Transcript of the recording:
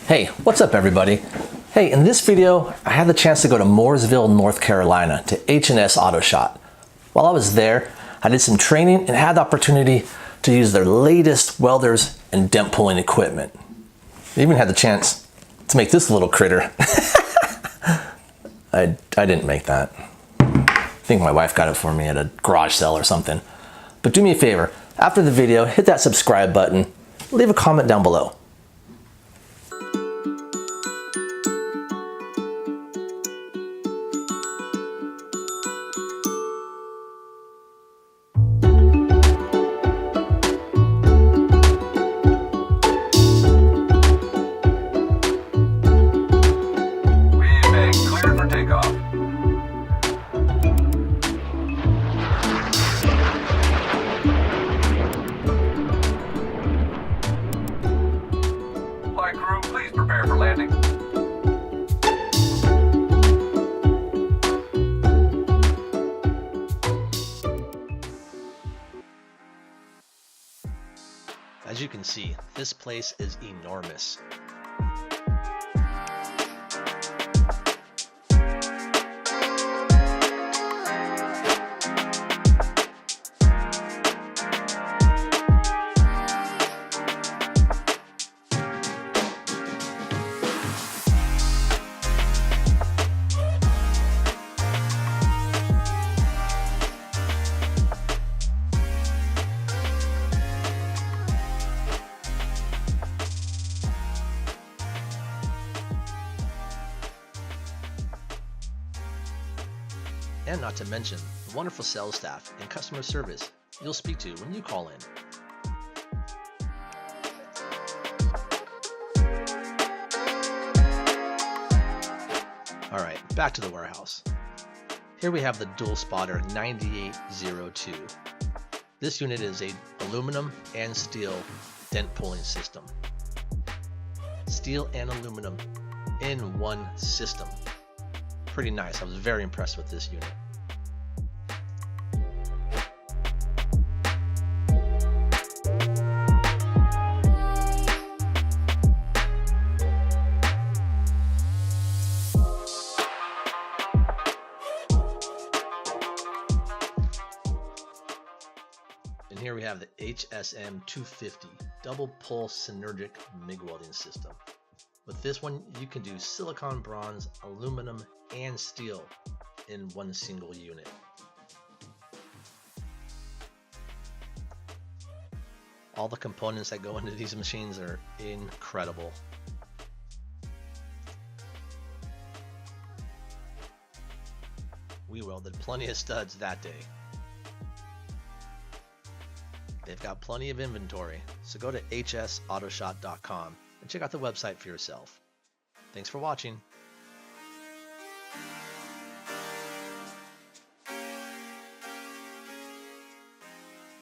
Hey, what's up everybody? Hey, in this video, I had the chance to go to Mooresville, North Carolina to H&S Auto Shop. While I was there, I did some training and had the opportunity to use their latest welders and dent pulling equipment. I even had the chance to make this little critter. I didn't make that. I think my wife got it for me at a garage sale or something. But do me a favor, after the video, hit that subscribe button, leave a comment down below. Please prepare for landing. As you can see, this place is enormous. And not to mention the wonderful sales staff and customer service you'll speak to when you call in. Alright, back to the warehouse. Here we have the Dual Spotter 9802. This unit is a aluminum and steel dent pulling system. Steel and aluminum in one system. Pretty nice. I was very impressed with this unit. And here we have the HSM 250 double pulse synergic MIG welding system. With this one, you can do silicon, bronze, aluminum, and steel in one single unit. All the components that go into these machines are incredible. We welded plenty of studs that day. They've got plenty of inventory, so go to hsautoshop.com and check out the website for yourself. Thanks for watching.